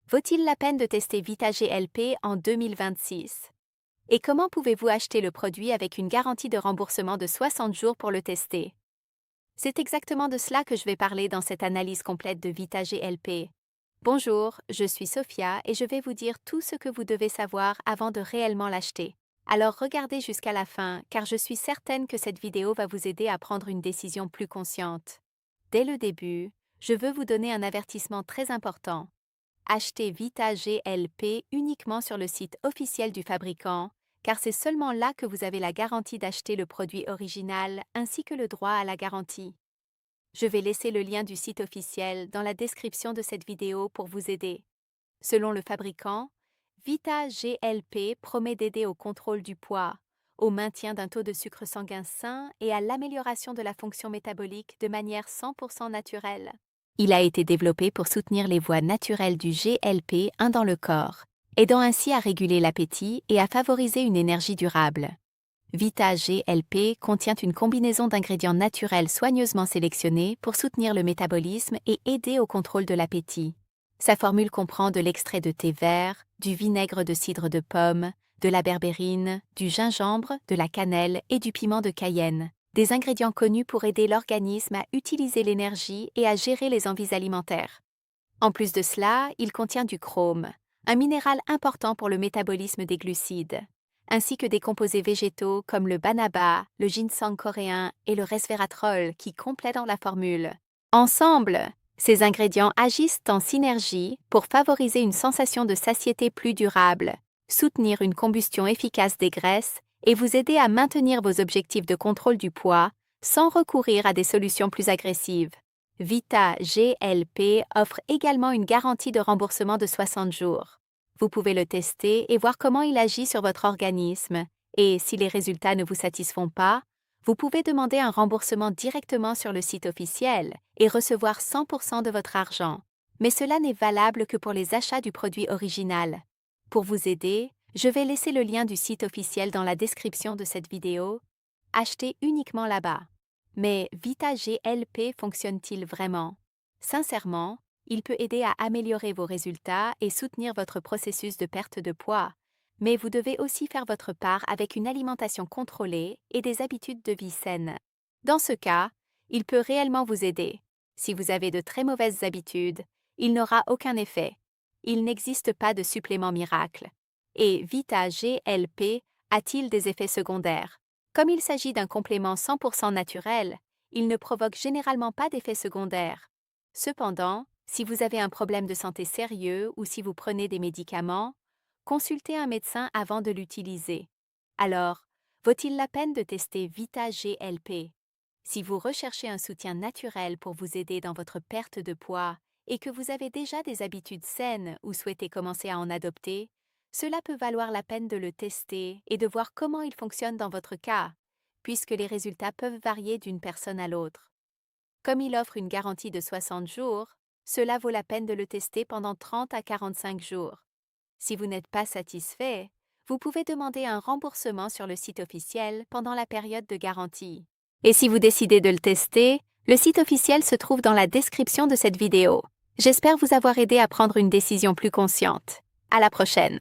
Vaut-il la peine de tester Vita GLP en 2026? Et comment pouvez-vous acheter le produit avec une garantie de remboursement de 60 jours pour le tester? C'est exactement de cela que je vais parler dans cette analyse complète de Vita GLP. Bonjour, je suis Sophia et je vais vous dire tout ce que vous devez savoir avant de réellement l'acheter. Alors regardez jusqu'à la fin, car je suis certaine que cette vidéo va vous aider à prendre une décision plus consciente. Dès le début, je veux vous donner un avertissement très important. Achetez Vita GLP uniquement sur le site officiel du fabricant, car c'est seulement là que vous avez la garantie d'acheter le produit original ainsi que le droit à la garantie. Je vais laisser le lien du site officiel dans la description de cette vidéo pour vous aider. Selon le fabricant, Vita GLP promet d'aider au contrôle du poids, au maintien d'un taux de sucre sanguin sain et à l'amélioration de la fonction métabolique de manière 100% naturelle. Il a été développé pour soutenir les voies naturelles du GLP-1 dans le corps, aidant ainsi à réguler l'appétit et à favoriser une énergie durable. Vita GLP contient une combinaison d'ingrédients naturels soigneusement sélectionnés pour soutenir le métabolisme et aider au contrôle de l'appétit. Sa formule comprend de l'extrait de thé vert, du vinaigre de cidre de pomme, de la berbérine, du gingembre, de la cannelle et du piment de Cayenne, des ingrédients connus pour aider l'organisme à utiliser l'énergie et à gérer les envies alimentaires. En plus de cela, il contient du chrome, un minéral important pour le métabolisme des glucides, ainsi que des composés végétaux comme le banaba, le ginseng coréen et le resveratrol qui complètent la formule. Ensemble, ces ingrédients agissent en synergie pour favoriser une sensation de satiété plus durable, soutenir une combustion efficace des graisses et vous aider à maintenir vos objectifs de contrôle du poids sans recourir à des solutions plus agressives. Vita GLP offre également une garantie de remboursement de 60 jours. Vous pouvez le tester et voir comment il agit sur votre organisme, et si les résultats ne vous satisfont pas, vous pouvez demander un remboursement directement sur le site officiel et recevoir 100% de votre argent. Mais cela n'est valable que pour les achats du produit original. Pour vous aider, je vais laisser le lien du site officiel dans la description de cette vidéo. Achetez uniquement là-bas. Mais Vita GLP fonctionne-t-il vraiment? Sincèrement, il peut aider à améliorer vos résultats et soutenir votre processus de perte de poids. Mais vous devez aussi faire votre part avec une alimentation contrôlée et des habitudes de vie saines. Dans ce cas, il peut réellement vous aider. Si vous avez de très mauvaises habitudes, il n'aura aucun effet. Il n'existe pas de supplément miracle. Et Vita GLP a-t-il des effets secondaires? Comme il s'agit d'un complément 100% naturel, il ne provoque généralement pas d'effets secondaires. Cependant, si vous avez un problème de santé sérieux ou si vous prenez des médicaments, consultez un médecin avant de l'utiliser. Alors, vaut-il la peine de tester Vita GLP? Si vous recherchez un soutien naturel pour vous aider dans votre perte de poids et que vous avez déjà des habitudes saines ou souhaitez commencer à en adopter, cela peut valoir la peine de le tester et de voir comment il fonctionne dans votre cas, puisque les résultats peuvent varier d'une personne à l'autre. Comme il offre une garantie de 60 jours, cela vaut la peine de le tester pendant 30 à 45 jours. Si vous n'êtes pas satisfait, vous pouvez demander un remboursement sur le site officiel pendant la période de garantie. Et si vous décidez de le tester, le site officiel se trouve dans la description de cette vidéo. J'espère vous avoir aidé à prendre une décision plus consciente. À la prochaine!